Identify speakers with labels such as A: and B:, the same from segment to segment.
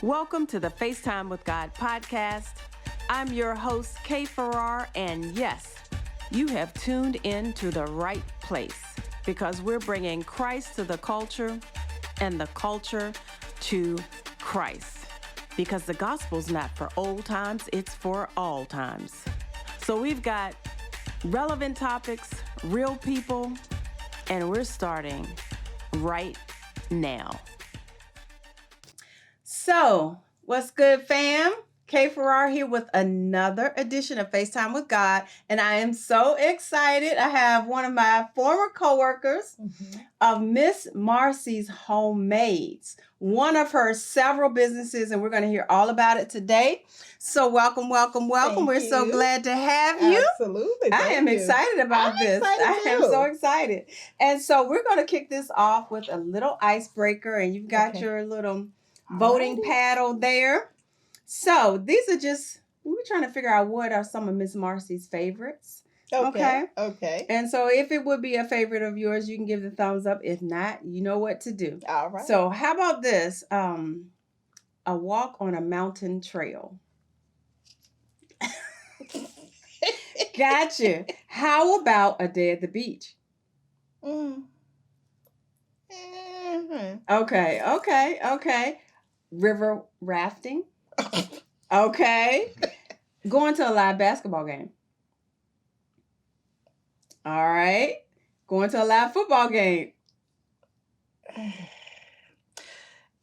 A: Welcome to the FaceTime with God podcast. I'm your host, Kay Farrar, and yes, you have tuned in to the right place because we're bringing Christ to the culture and the culture to Christ. Because the gospel's not for old times, it's for all times. So we've got relevant topics, real people, and we're starting right now. So, what's good, fam? Kay Farrar here with another edition of FaceTime with God, and I am so excited. I have one of my former coworkers of Miss Marcy's Homemades, one of her several businesses, and we're going to hear all about it today. So, welcome.
B: Thank
A: We're
B: you.
A: so glad to have you.
B: Absolutely.
A: I am excited about this. I am so excited. And so we're going to kick this off with a little icebreaker, and you've got your little voting paddle there. So these are just, we were trying to figure out what are some of Miss Marcy's favorites.
B: Okay.
A: And so if it would be a favorite of yours, you can give the thumbs up. If not, you know what to do.
B: All right.
A: So how about this? A walk on a mountain trail. Gotcha. How about a day at the beach? Okay. River rafting. Okay. Going to a live basketball game. All right. Going to a live football game.
B: Kind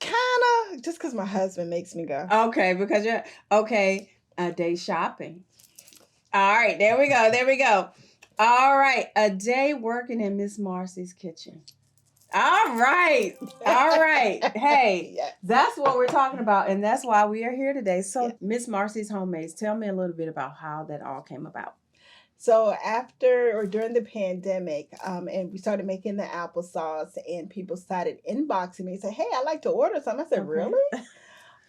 B: of, just because my husband makes me go.
A: Okay, because you're, okay, a day shopping. All right, there we go. All right, a day working in Miss Marcy's kitchen. All right. Hey, that's what we're talking about, and that's why we are here today. So, Miss Marcy's Homemades, tell me a little bit about how that all came about.
B: So after or during the pandemic, and we started making the applesauce, and people started inboxing me and say, "Hey, I'd like to order something." I said, "Really?"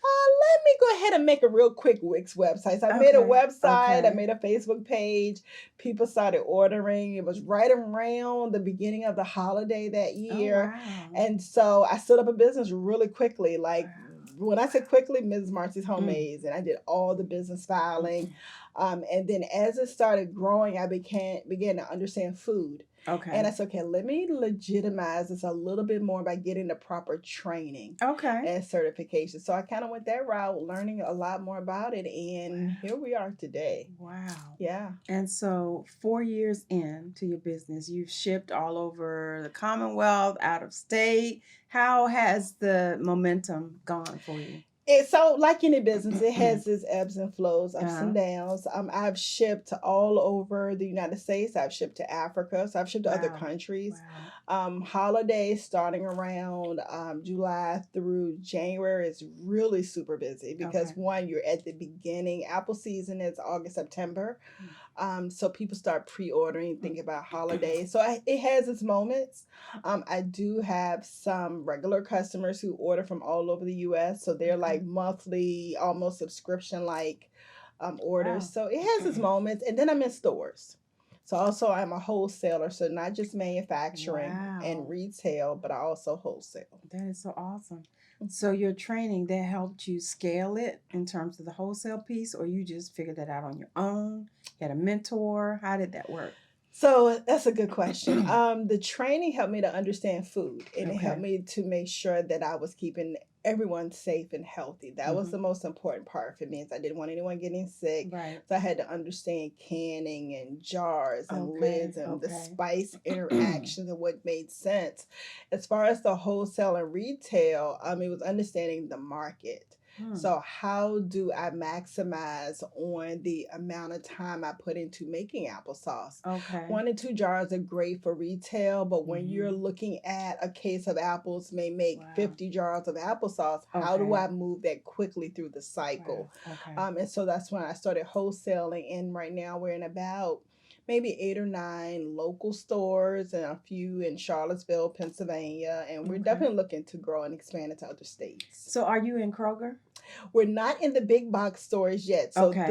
B: Let me go ahead and make a real quick Wix website. So I made a website, I made a Facebook page. People started ordering. It was right around the beginning of the holiday that year.
A: Oh, wow.
B: And so I stood up a business really quickly. Like when I said quickly, Ms. Marcy's Homemades, and I did all the business filing. And then as it started growing, I began to understand food.
A: Okay.
B: And I said, okay, let me legitimize this a little bit more by getting the proper training and certification. So I kind of went that route, learning a lot more about it. And here we are today.
A: Wow.
B: Yeah.
A: And so 4 years into your business, you've shipped all over the Commonwealth, out of state. How has the momentum gone for you?
B: So like any business, it has its ebbs and flows, ups and downs. I've shipped all over the United States. I've shipped to Africa. So I've shipped to other countries. Holidays starting around July through January is really super busy because one, you're at the beginning. Apple season is August, September. So people start pre-ordering, thinking about holidays. So it has its moments. I do have some regular customers who order from all over the U.S. So they're like monthly, almost subscription-like orders. So it has its moments. And then I'm in stores. So also I'm a wholesaler. So not just manufacturing and retail, but I also wholesale.
A: That is so awesome. So your training, that helped you scale it in terms of the wholesale piece, or you just figured that out on your own? You had a mentor? How did that work?
B: So that's a good question. The training helped me to understand food, and it helped me to make sure that I was keeping everyone safe and healthy. That was the most important part for me. Is I didn't want anyone getting sick. So I had to understand canning and jars and lids and the spice interactions and what made sense. As far as the wholesale and retail, it was understanding the market. So how do I maximize on the amount of time I put into making applesauce? 1 and 2 jars are great for retail, but when you're looking at a case of apples may make 50 jars of applesauce, how do I move that quickly through the cycle? And so that's when I started wholesaling, and right now we're in about maybe 8 or 9 local stores and a few in Charlottesville, Pennsylvania, and we're definitely looking to grow and expand into other states.
A: So are you in Kroger?
B: We're not in the big box stores yet, so
A: Okay.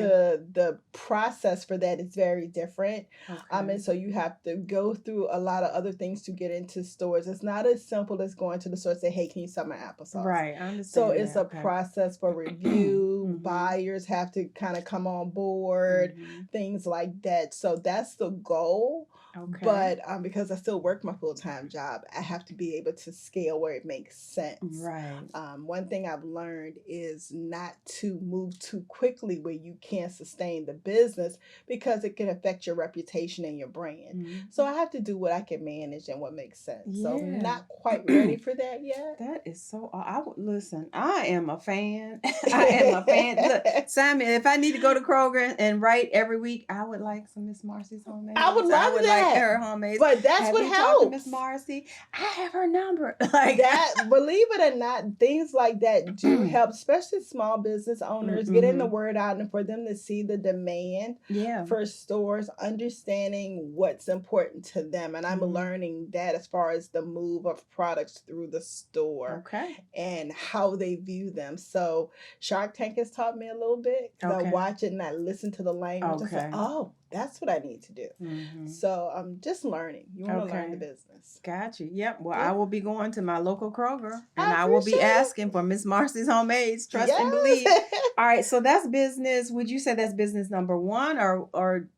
B: the process for that is very different.
A: Okay.
B: And so you have to go through a lot of other things to get into stores. It's not as simple as going to the store and say, "Hey, can you sell my applesauce?"
A: Right. I
B: So
A: understand
B: it's
A: that.
B: a
A: Okay.
B: process for review.
A: Mhm.
B: Buyers have to kind of come on board,
A: Mhm.
B: things like that. So that's the goal.
A: Okay.
B: But because I still work my full-time job, I have to be able to scale where it makes sense.
A: Right.
B: One thing I've learned is not to move too quickly where you can't sustain the business because it can affect your reputation and your brand. So I
A: Mhm.
B: have to do what I can manage and what makes sense. So I'm
A: Yeah.
B: not quite ready for that yet.
A: That is so. I would listen. I am a fan. I am a fan. Look, Simon, if I need to go to Kroger and write every week, I would like some Miss Marcy's
B: I would
A: homemades. I
B: love
A: would like
B: that.
A: her homemades.
B: But that's
A: Have
B: what
A: you talked to Miss
B: helps.
A: Marcy? I have her number. Like,
B: That, believe it or not, things like that do help, especially small business owners, getting the
A: mm-hmm.
B: word out and for them to see the demand
A: Yeah.
B: for stores, understanding what's important to them. And I'm
A: Mhm.
B: learning that as far as the move of products through the store
A: Okay.
B: and how they view them. So Shark Tank has taught me a little bit because I
A: Okay.
B: watch it and I listen to the language. I say,
A: Okay.
B: oh, that's what I need to do.
A: Mm-hmm.
B: So I'm just learning. You want to learn the
A: Okay.
B: business.
A: Got you. Yep. Well, I
B: Yeah.
A: will be going to my local Kroger and
B: I
A: I will be
B: appreciate it.
A: asking for Miss Marcy's homemades. Trust and believe.
B: Yes.
A: All right. So that's business. Would you say that's business number one, or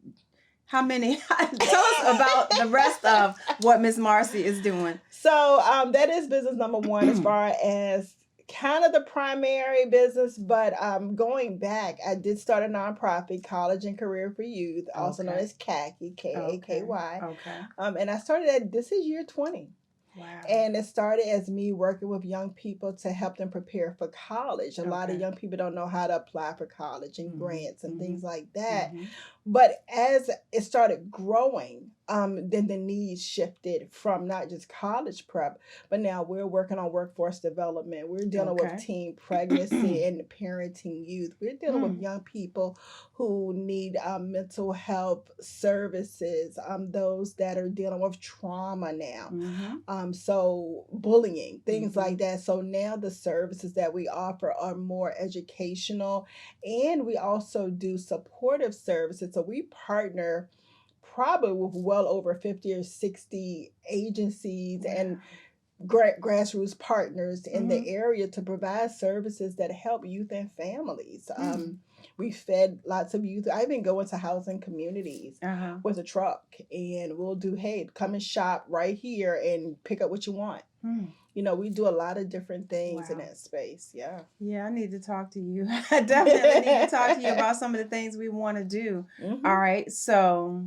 A: how many? Tell us about the rest of what Miss Marcy is doing.
B: So that is business number one as far as kind of the primary business, but going back, I did start a nonprofit, College and Career for Youth, also known
A: Okay.
B: as KAKY,
A: Okay.
B: KAKY.
A: Okay.
B: And I started at, this is year 20.
A: Wow.
B: And it started as me working with young people to help them prepare for college. A lot of
A: Okay.
B: young people don't know how to apply for college and
A: Mhm.
B: grants and
A: Mhm.
B: things like that.
A: Mhm.
B: But as it started growing, then the needs shifted from not just college prep, but now we're working on workforce development. We're dealing with
A: Okay.
B: teen pregnancy and parenting youth. We're dealing with
A: Hmm.
B: young people who need mental health services, those that are dealing with trauma now.
A: Mhm.
B: So bullying, things like
A: Mhm.
B: that. So now the services that we offer are more educational, and we also do supportive services. So we partner probably with well over 50 or 60 agencies and
A: Wow.
B: grassroots partners in the
A: Mhm.
B: area to provide services that help youth and families.
A: Mm.
B: We fed lots of youth. I even go into housing communities
A: Uh-huh.
B: with a truck and we'll do, hey, come and shop right here and pick up what you want.
A: Hmm.
B: We do a lot of different things in
A: Wow.
B: that space. Yeah.
A: Yeah, I need to talk to you. I definitely need to talk to you about some of the things we want to do.
B: Mm-hmm.
A: All right. So,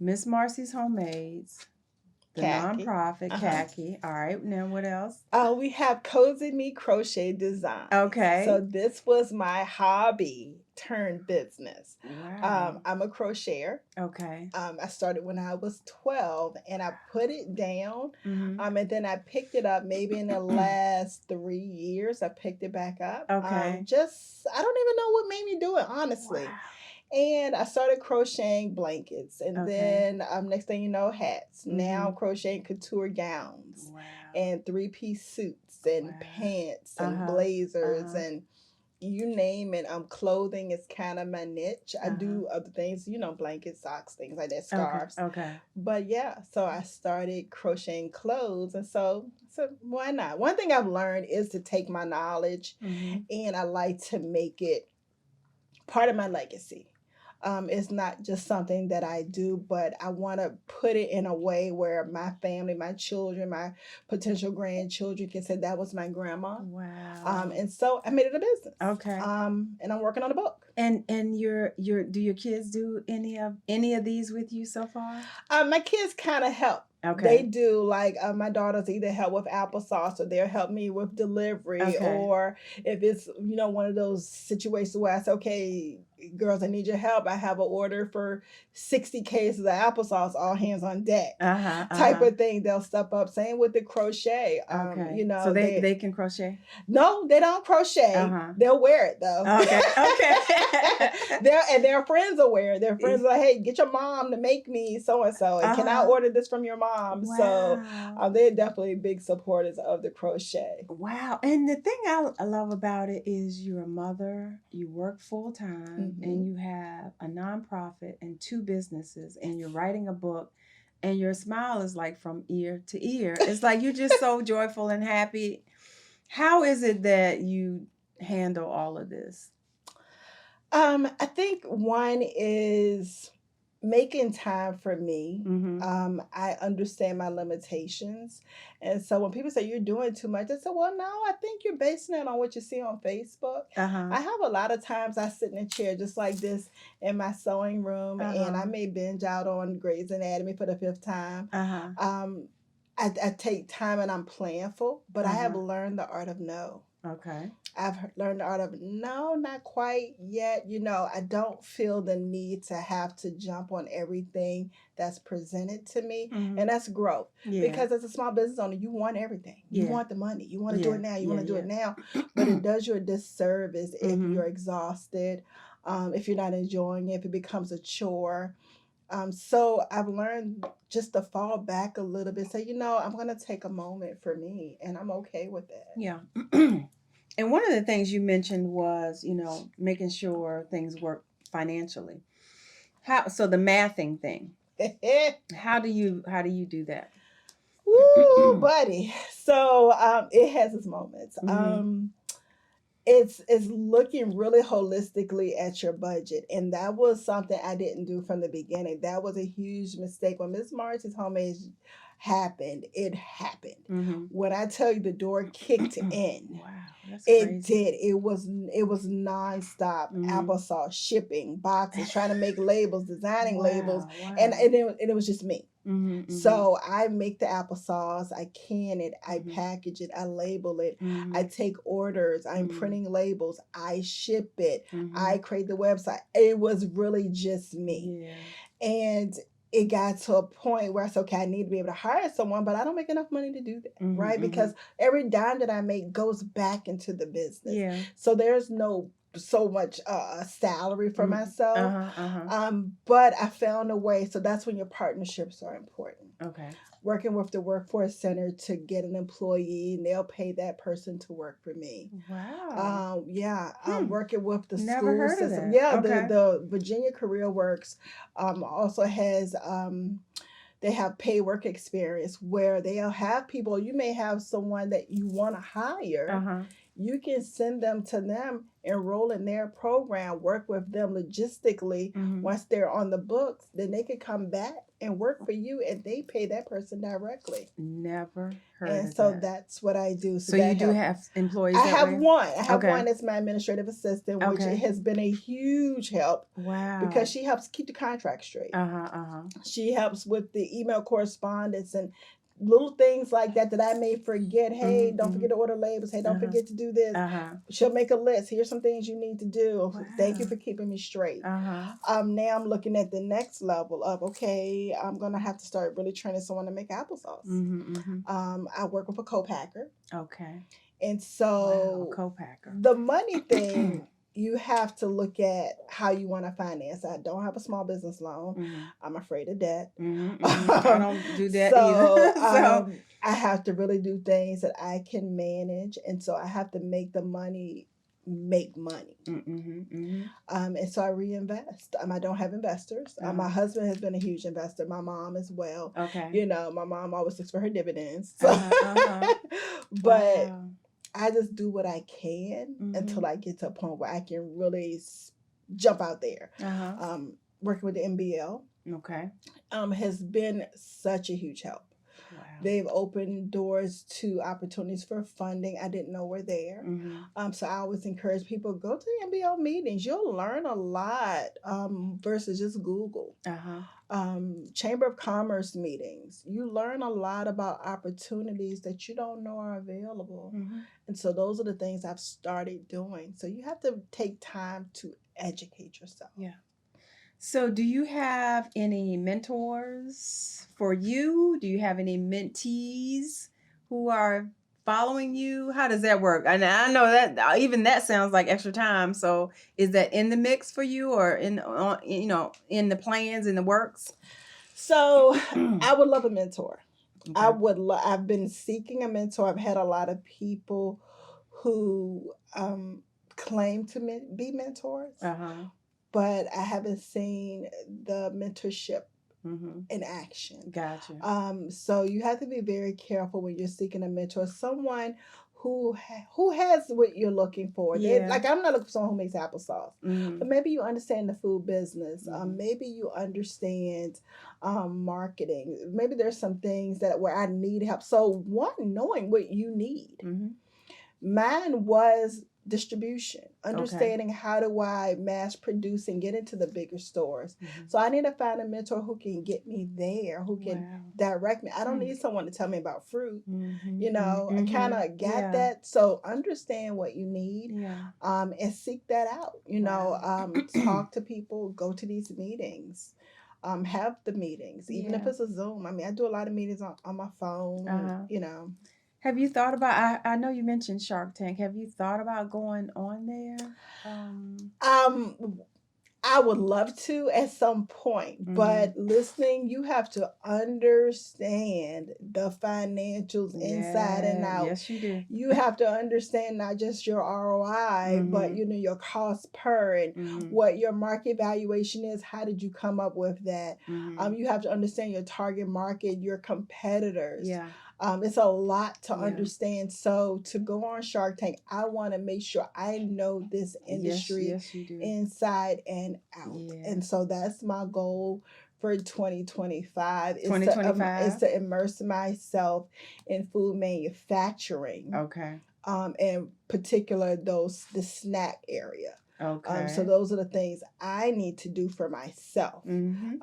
A: Miss Marcy's Homemades, the
B: KAKY.
A: nonprofit,
B: Uh-huh.
A: KAKY. All right. Now, what else?
B: We have Cozy Me Crochet Designs.
A: Okay.
B: So this was my hobby turned business.
A: Wow.
B: I'm a crocheter.
A: Okay.
B: I started when I was 12 and I put it down.
A: Mm-hmm.
B: And then I picked it up maybe in the last 3 years. I picked it back up.
A: Okay.
B: I don't even know what made me do it, honestly.
A: Wow.
B: And I started crocheting blankets, and
A: Okay.
B: then next thing you know, hats. Now I'm
A: Mhm.
B: crocheting couture gowns
A: Wow.
B: and 3-piece suits and
A: Wow.
B: pants and
A: Uh-huh.
B: blazers
A: Uh-huh.
B: and you name it. Clothing is kind of my niche. I
A: Uh-huh.
B: do other things, blankets, socks, things like that,
A: Okay.
B: scarves.
A: Okay.
B: But yeah, so I started crocheting clothes, and so why not? One thing I've learned is to take my knowledge,
A: Mhm.
B: and I like to make it part of my legacy. It's not just something that I do, but I want to put it in a way where my family, my children, my potential grandchildren can say that was my grandma.
A: Wow.
B: And so I made it a business.
A: Okay.
B: And I'm working on a book.
A: And your do your kids do any of these with you so far?
B: My kids kind of help. They
A: Okay.
B: do, like my daughters either help with applesauce or they'll help me with delivery,
A: Okay.
B: or if it's one of those situations where I say, okay, girls, I need your help. I have an order for 60 cases of applesauce, all hands on deck. Type of thing. They'll step up. Same with the crochet.
A: Okay.
B: You know,
A: so they can crochet?
B: No, they don't crochet. They'll wear it though.
A: Okay. Okay.
B: And their friends will wear it. Their friends are like, hey, get your mom to make me so and so. And can I order this from your mom?
A: Wow.
B: So they're definitely big supporters of the crochet.
A: Wow. And the thing I love about it is you're a mother, you work full time, and you have a nonprofit and 2 businesses, and you're writing a book, and your smile is like from ear to ear. It's like you're just so joyful and happy. How is it that you handle all of this?
B: I think one is making time for me. I understand my limitations. And so when people say you're doing too much, I say, well, no, I think you're basing it on what you see on Facebook. I have a lot of times I sit in a chair just like this in my sewing room, and I may binge out on Grey's Anatomy for the 5th time. I take time and I'm planful, but I have learned the art of no.
A: Okay.
B: I've learned the art of no, not quite yet. You know, I don't feel the need to have to jump on everything that's presented to me. And that's growth. Because as a small business owner, you want everything. You want the money. You want to do it now. You want to do it now. But it does you a disservice if you're exhausted, if you're not enjoying it, if it becomes a chore. So I've learned just to fall back a little bit, say, you know, I'm going to take a moment for me, and I'm okay with that.
A: Yeah. And one of the things you mentioned was, you know, making sure things work financially. So the mathing thing. How do you do that?
B: Woo, buddy. So it has its moments. It's looking really holistically at your budget. And that was something I didn't do from the beginning. That was a huge mistake. When Miss Marcy's homemade happened, it happened. When I tell you the door kicked in,
A: wow, that's
B: it
A: crazy.
B: did. It was nonstop. Applesauce, shipping, boxes, trying to make labels, designing labels.
A: Wow.
B: And it was just me. So I make the applesauce, I can it, I package it, I label it, I take orders, I'm printing labels, I ship it, I create the website. It was really just me. And it got to a point where I said, okay, I need to be able to hire someone, but I don't make enough money to do that, right? Because every dime that I make goes back into the business. So there's no so much salary for myself. But I found a way. So that's when your partnerships are important.
A: Okay.
B: Working with the workforce center to get an employee, and they'll pay that person to work for me.
A: Wow.
B: Working with the
A: Never
B: school
A: heard of
B: system.
A: that.
B: Yeah,
A: Okay.
B: the Virginia Career Works also has they have pay work experience where they'll have people. You may have someone that you want to hire. You can send them to them, enroll in their program, work with them logistically. Once they're on the books, then they can come back and work for you, and they pay that person directly.
A: Never heard
B: and
A: of
B: so
A: that.
B: That's what I do.
A: So you do have employees
B: I
A: that
B: have
A: way?
B: one. I have
A: Okay.
B: one that's my administrative assistant, which has been a huge help.
A: Wow.
B: Because she helps keep the contract straight. She helps with the email correspondence and little things like that I may forget. Hey, don't forget to order labels. Hey, don't forget to do this. She'll make a list. Here's some things you need to do.
A: Wow.
B: Thank you for keeping me straight. Now I'm looking at the next level of, okay, I'm going to have to start really training someone to make applesauce. I work with a co-packer.
A: Okay.
B: And so
A: co-packer.
B: The money thing, you have to look at how you want to finance. I don't have a small business loan. I'm afraid of debt.
A: I don't do that either.
B: So I have to really do things that I can manage. And so I have to make the money make money. And so I reinvest. I don't have investors. My husband has been a huge investor. My mom as well.
A: Okay.
B: You know, my mom always looks for her dividends. So. But wow. I just do what I can until I get to a point where I can really jump out there. Working with the MBL
A: has
B: been such a huge help.
A: Wow.
B: They've opened doors to opportunities for funding I didn't know were there. So I always encourage people, go to the MBO meetings. You'll learn a lot versus just Google. Chamber of Commerce meetings. You learn a lot about opportunities that you don't know are available. And so those are the things I've started doing. So you have to take time to educate yourself.
A: Yeah. So do you have any mentors for you? Do you have any mentees who are following you? How does that work? And I know that even that sounds like extra time. So is that in the mix for you, or in the plans, in the works?
B: So I would love a mentor. Okay. I've been seeking a mentor. I've had a lot of people who claim to be mentors, but I haven't seen the mentorship in action.
A: Gotcha.
B: So you have to be very careful when you're seeking a mentor. Someone who has what you're looking for.
A: Yeah.
B: Like, I'm not looking for someone who makes applesauce, but maybe you understand the food business. Maybe you understand marketing. Maybe there's some things where I need help. So knowing what you need. Mine was distribution, understanding how do I mass produce and get into the bigger stores. So I need to find a mentor who can get me there, who can direct me. I don't need someone to tell me about fruit. I kind of got that. So understand what you need and seek that out. Talk to people, go to these meetings. Have the meetings, even if it's a Zoom. I mean, I do a lot of meetings on my phone,
A: Have you thought about, I know you mentioned Shark Tank. Have you thought about going on there?
B: I would love to at some point, but listening, you have to understand the financials inside and out.
A: Yes, you do.
B: You have to understand not just your ROI, but your cost per and what your market valuation is. How did you come up with that? You have to understand your target market, your competitors. It's a lot to understand. So to go on Shark Tank, I want to make sure I know this industry inside and out. And so that's my goal for 2025. Is to immerse myself in food manufacturing. In particular, the snack area. So those are the things I need to do for myself. And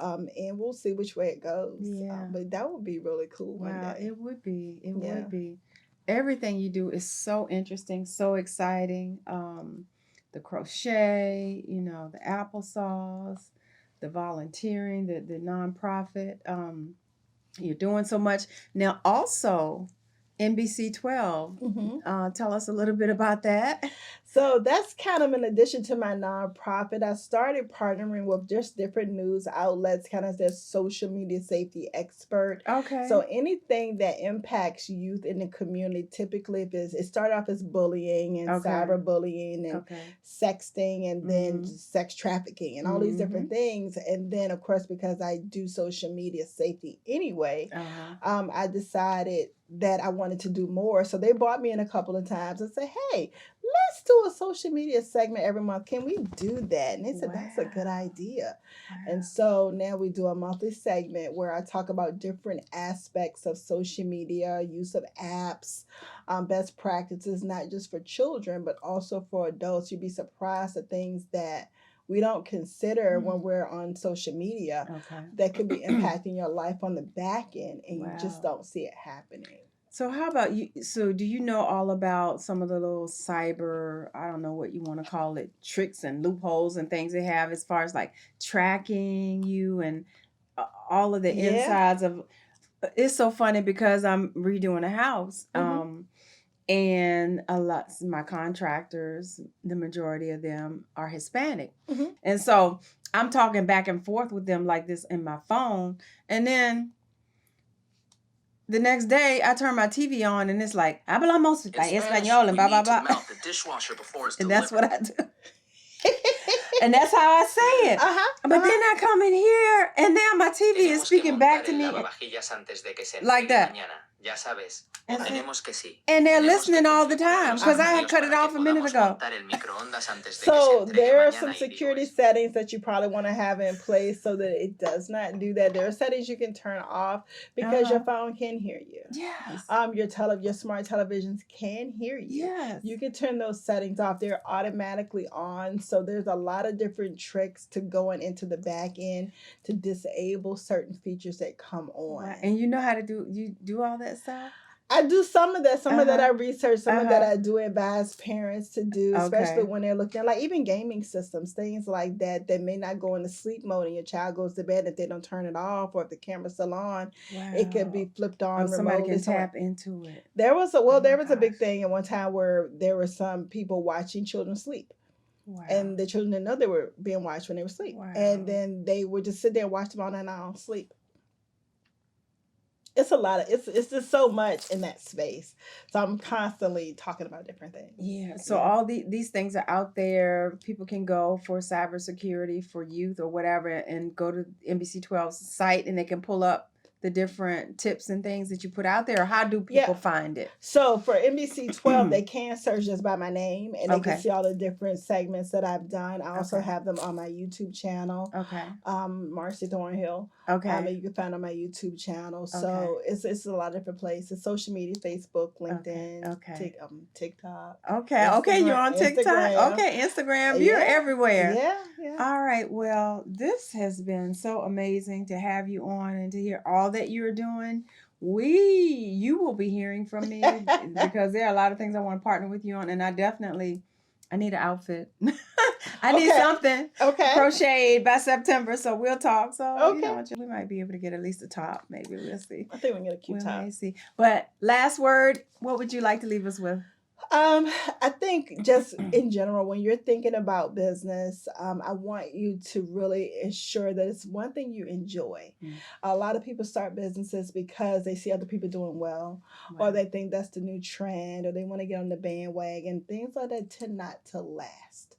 B: we'll see which way it goes. But that would be really cool one day.
A: It would be. It would be. Everything you do is so interesting, so exciting. The crochet, the applesauce, the volunteering, the nonprofit. You're doing so much. Now, also, NBC 12. Tell us a little bit about that.
B: So that's kind of in addition to my nonprofit. I started partnering with just different news outlets, kind of as social media safety expert. So anything that impacts youth in the community, typically it started off as bullying and cyberbullying and sexting and then sex trafficking and all these different things. And then, of course, because I do social media safety anyway, I decided that I wanted to do more. So they brought me in a couple of times and said, hey, let's do a social media segment every month. Can we do that? And they said, that's a good idea. And so now we do a monthly segment where I talk about different aspects of social media, use of apps, best practices, not just for children, but also for adults. You'd be surprised at things that we don't consider when we're on social media that could be impacting your life on the back end, and you just don't see it happening.
A: So how about you? So do you know all about some of the little cyber, I don't know what you want to call it, tricks and loopholes and things they have as far as like tracking you and all of the insides of, it's so funny because I'm redoing a house. And a lot of my contractors, the majority of them are Hispanic. And so I'm talking back and forth with them like this in my phone. And then the next day I turn my TV on and it's like, hablamos español and blah, blah, blah.
C: Melt the dishwasher before it's
A: and that's what I do. And that's how I say it. But then I come in here and now my TV is speaking back to me like that.
C: Ya sabes,
A: And,
C: tenemos que sí.
A: and they're
C: Tenemos
A: listening
C: que
A: all the
C: configurar
A: time
C: los
A: because I had
C: armarios
A: cut it
C: para
A: off
C: que
A: a minute
C: podamos
A: ago.
C: montar el microondas antes de que se
B: So
C: entregue
B: there are
C: mañana
B: some
C: y digo
B: security
C: eso.
B: settings that you probably want to have in place so that it does not do that. There are settings you can turn off because your phone can hear you.
A: Yes.
B: Your smart televisions can hear you.
A: Yes.
B: You can turn those settings off. They're automatically on. So there's a lot of different tricks to going into the back end to disable certain features that come on.
A: Right. And you know how to do all that stuff?
B: I do some of that. Some of that I research. Some of that I do advise parents to do, especially when they're looking at, like, even gaming systems, things like that may not go into sleep mode and your child goes to bed if they don't turn it off, or if the camera's still on, it could be flipped on remotely.
A: Somebody can tap into it.
B: There was a big thing at one time where there were some people watching children sleep. Wow. And the children didn't know they were being watched when they were asleep. Wow. And then they would just sit there and watch them all night long sleep. It's a lot of it's just so much in that space. So I'm constantly talking about different things. Yeah. So all these things are out there. People can go for cybersecurity for youth or whatever and go to NBC12's site and they can pull up the different tips and things that you put out there. Or how do people find it? So for NBC12, they can search just by my name and they can see all the different segments that I've done. I also have them on my YouTube channel. Okay. Marcy Thornhill. Okay. You can find on my YouTube channel. So it's a lot of different places. Social media, Facebook, LinkedIn, TikTok. Okay. You're on TikTok. Instagram. Okay. Instagram. You're everywhere. Yeah. All right. Well, this has been so amazing to have you on and to hear all that you're doing. You will be hearing from me because there are a lot of things I want to partner with you on, and I need an outfit. I need something crocheted by September, so we'll talk. So we might be able to get at least a top. Maybe we'll see. I think we can get a cute top. May see. But last word, what would you like to leave us with? I think just in general, when you're thinking about business, I want you to really ensure that it's one thing you enjoy. A lot of people start businesses because they see other people doing well, or they think that's the new trend, or they want to get on the bandwagon. Things like that tend not to last.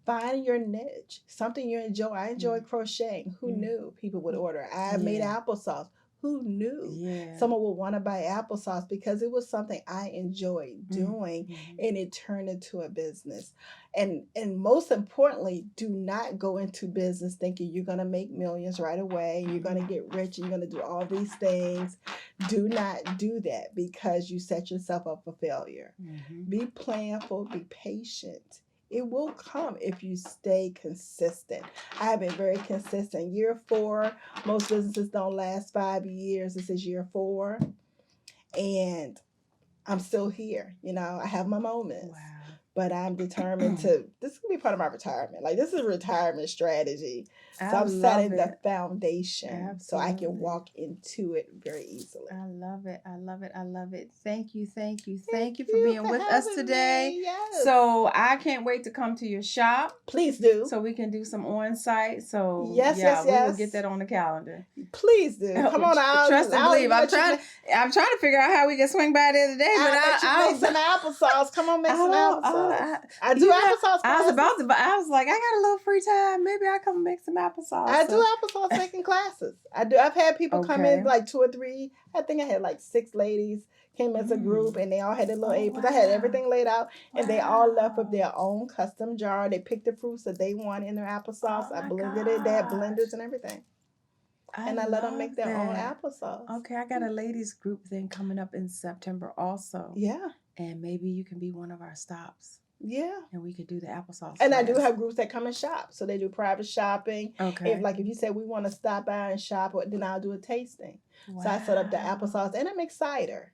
B: Find your niche, something you enjoy. I enjoy crocheting. Who knew people would order? I made applesauce. Who knew someone would want to buy applesauce because it was something I enjoyed doing and it turned into a business. And most importantly, do not go into business thinking you're going to make millions right away. You're going to get rich and you're going to do all these things. Do not do that because you set yourself up for failure. Be planful, be patient. It will come if you stay consistent. I have been very consistent. Year 4, most businesses don't last 5 years. This is year 4. And I'm still here. I have my moments. Wow. But I'm determined this could be part of my retirement. Like, this is a retirement strategy. So I'm setting the foundation so I can walk into it very easily. I love it. I love it. I love it. Thank you. Thank you for being with us today. Yes. So I can't wait to come to your shop. Please do. So we can do some on-site. So yes. We will get that on the calendar. Please do. Come on out. Trust and believe. I'm trying to figure out how we can swing by the other day. But I'll make some applesauce. Come on, make some applesauce. I do applesauce. I was like, I got a little free time. Maybe I come make some applesauce. I do applesauce making classes. I do. I've had people come in, like 2 or 3. I think I had like 6 ladies came as a group, and they all had their little aprons. Wow. I had everything laid out, and they all left with their own custom jar. They picked the fruits that they want in their applesauce. I blended it. They had blenders and everything. I let them make their own applesauce. Okay, I got a ladies group thing coming up in September also. Yeah. And maybe you can be one of our stops. Yeah. And we could do the applesauce. And class. I do have groups that come and shop. So they do private shopping. Okay. If you said we want to stop by and shop, then I'll do a tasting. Wow. So I set up the applesauce and I make cider.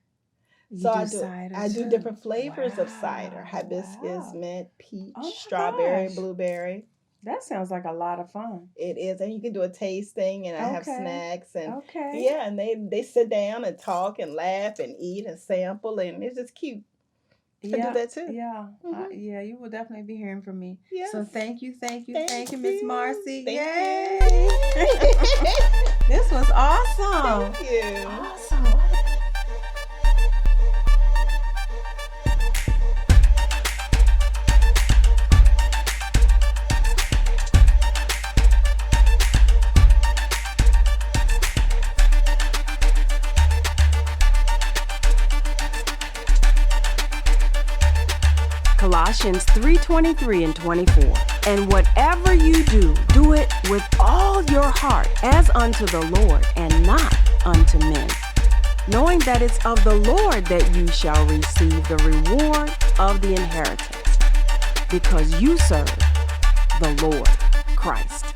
B: I do different flavors of cider. Hibiscus, mint, peach, strawberry, blueberry. That sounds like a lot of fun. It is. And you can do a tasting and I have snacks and and they sit down and talk and laugh and eat and sample and it's just cute. I do that too. Yeah. You will definitely be hearing from me. Yes. So thank you, Miss Marcy. Yay! This was awesome. Thank you. Awesome.
A: Colossians 3:23 and 24. And whatever you do, do it with all your heart as unto the Lord and not unto men, knowing that it's of the Lord that you shall receive the reward of the inheritance, because you serve the Lord Christ.